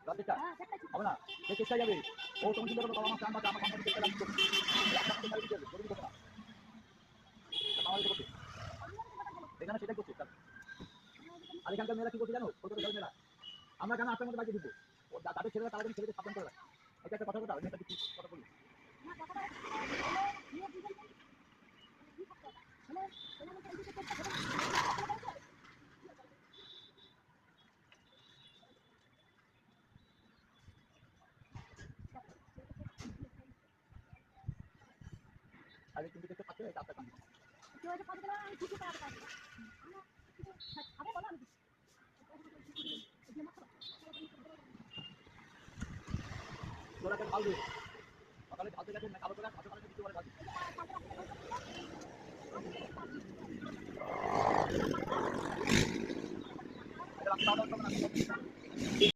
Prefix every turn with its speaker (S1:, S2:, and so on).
S1: রাত 1টা হবে না, সে চেষ্টায় যাবে। ও তখন চিন্তা করবে বাবা আমার চান বা আমার কোম্পানি চেষ্টা লাগবে, আপনাকে সার্ভিস দেবে, জরুরি কথা না। আমাদের করছে এখানে সেটাই করছে। আর এখানকার মেয়েরা কি করছে জানো, ছোট ছোট মেয়েরা, আমরা কেন 8টার মধ্যে বাড়িতে ঢুকবো, তাদের ছেলেরা তারা যেন ছেলেদের সাবধান করে রাখে। এটা একটা কথা কথা, আমি একটা কথা বলি। আগে কিন্তু দেখতে পাচ্ছে এটা আপনার কাম। তোরা কেন ভালো সকালে ভালো গেছে না কালো করে ভালো করে কিছু বলে ভালো। এটা রাখতে হবে না।